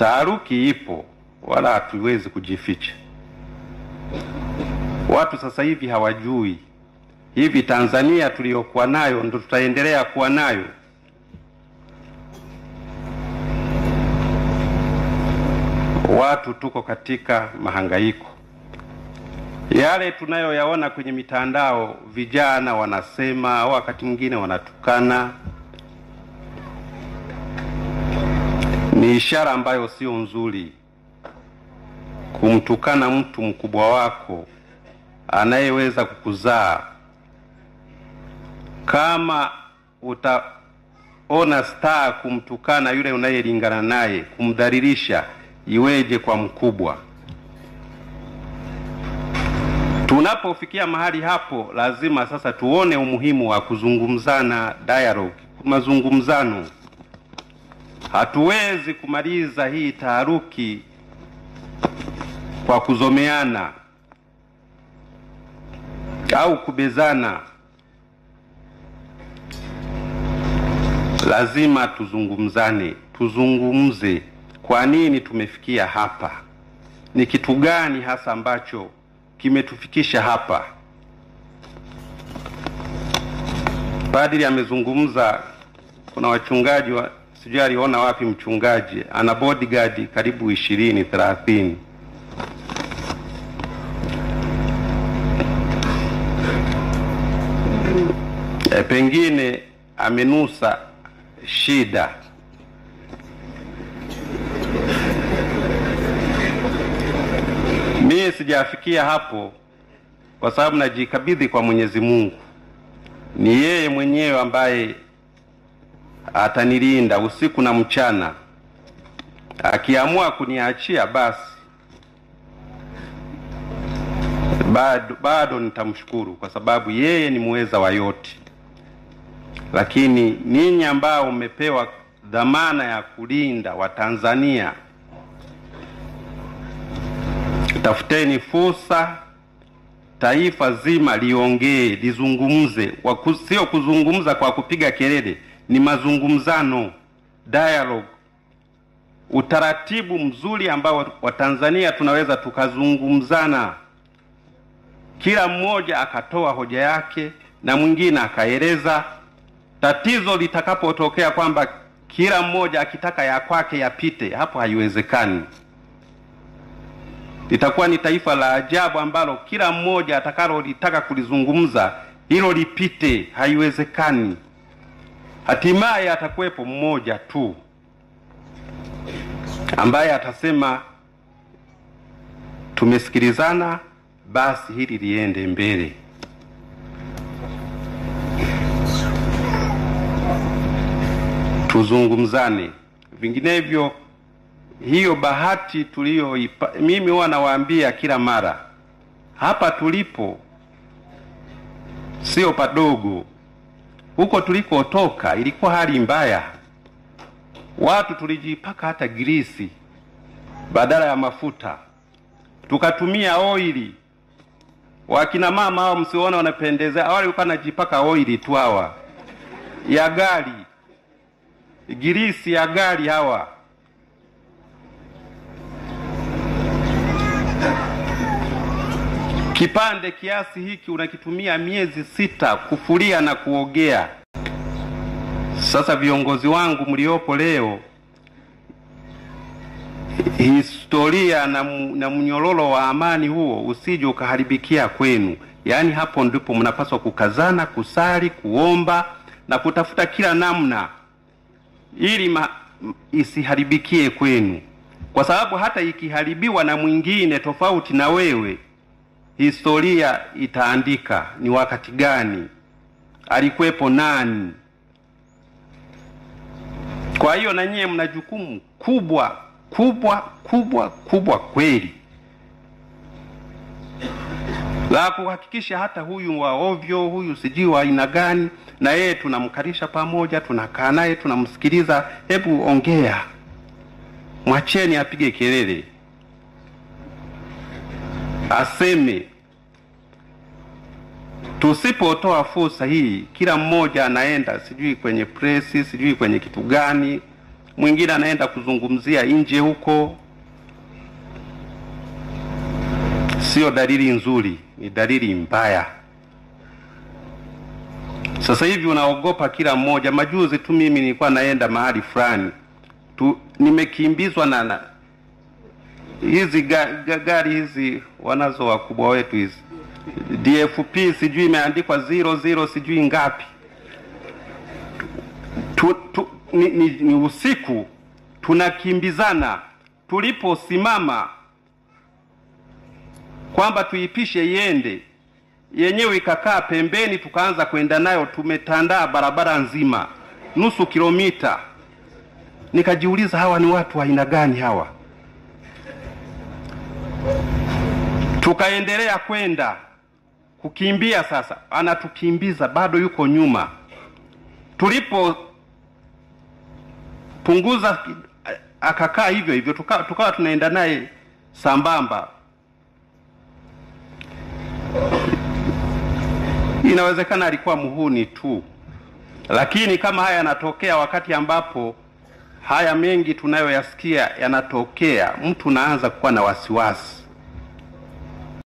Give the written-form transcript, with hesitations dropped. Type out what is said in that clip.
Taharuki ipo, wala hatuwezi kujificha. Watu sasa hivi hawajui hivi Tanzania tuliyokuwa nayo ndo tutaendelea kuwa nayo. Watu tuko katika mahangaiko. Yale tunayoyaona kwenye mitandao, vijana wanasema, wakati mwingine wanatukana, ni ishara ambayo sio nzuri. Kumtukana mtu mkubwa wako anayeweza kukuzaa. Kama utaona star kumtukana yule unayelingana naye, kumdhalilisha, iweje kwa mkubwa? Tunapofikia mahali hapo, lazima sasa tuone umuhimu wa kuzungumzana, dialogue, mazungumzano. Hatuwezi kumaliza hii taharuki kwa kuzomeana au kubezana. Lazima tuzungumzane, tuzungumze kwa nini tumefikia hapa. Ni kitu gani hasa ambacho kimetufikisha hapa? Padri amezungumza, kuna wachungaji sijui aliona wapi mchungaji ana bodyguard karibu 20-30. Pengine amenusa shida. Mimi sijafikia hapo kwa sababu najikabidhi kwa Mwenyezi Mungu. Ni yeye mwenyewe ambaye atanilinda usiku na mchana. Akiamua kuniachia basi bado nitamshukuru kwa sababu yeye ni muweza wa yote. Lakini ninyi ambao umepewa dhamana ya kulinda Watanzania, tafuteni fursa, taifa zima liongee, lizungumze. Sio kuzungumza kwa kupiga kelele, ni mazungumzano, dialogue, utaratibu mzuri ambao Watanzania tunaweza tukazungumzana. Kila mmoja akatoa hoja yake na mwingine akaeleza. Tatizo litakapotokea kwamba kila mmoja akitaka ya kwake yapite, hapo haiwezekani. Litakuwa ni taifa la ajabu ambalo kila mmoja atakalolitaka kulizungumza hilo lipite, haiwezekani. Hatimaye atakuwepo mmoja tu ambaye atasema tumesikilizana, basi hili liende mbele. Tuzungumzane, vinginevyo hiyo bahati mimi huwa nawaambia kila mara, hapa tulipo sio padogo. Huko tulikotoka ilikuwa hali mbaya. Watu tulijipaka hata grisi badala ya mafuta, tukatumia oili. Wakina mama hao msione wanapendeza, awali walikuwa wanajipaka oili tu hawa ya gari, grisi ya gari hawa. Kipande kiasi hiki unakitumia miezi 6 kufulia na kuogea. Sasa viongozi wangu mliopo leo, historia na mnyororo wa amani huo usije ukaharibikia kwenu. Yaani hapo ndipo mnapaswa kukazana, kusali, kuomba na kutafuta kila namna ili isiharibikie kwenu. Kwa sababu hata ikiharibiwa na mwingine tofauti na wewe, historia itaandika ni wakati gani, alikuwepo nani. Kwa hiyo na nyie mna jukumu kubwa kweli la kuhakikisha hata huyu wa ovyo, huyu sijui wa aina gani, na yeye tunamkalisha pamoja, tunakaa naye, tunamsikiliza. Hebu ongea, mwacheni apige kelele, aseme. Tusipotoa fursa hii, kila mmoja anaenda sijui kwenye presi, sijui kwenye kitu gani, mwingine anaenda kuzungumzia nje huko. Sio dalili nzuri, ni dalili mbaya. Sasa hivi unaogopa kila mmoja. Majuzi tu mimi nilikuwa naenda mahali fulani nimekimbizwa na hizi gari hizi wanazo wakubwa wetu hizi DFP, sijui imeandikwa 00 sijui ngapi. Ni usiku tunakimbizana. Tuliposimama kwamba tuipishe iende, yenyewe ikakaa pembeni, tukaanza kwenda nayo. Tumetandaa barabara nzima nusu kilomita. Nikajiuliza, hawa ni watu wa aina gani hawa? Tukaendelea kwenda kukimbia. Sasa anatukimbiza, bado yuko nyuma. Tulipo punguza akakaa hivyo hivyo, tukawa tunaenda naye sambamba. Inawezekana alikuwa muhuni tu, lakini kama haya yanatokea wakati ambapo haya mengi tunayoyasikia yanatokea, mtu naanza kuwa na wasiwasi.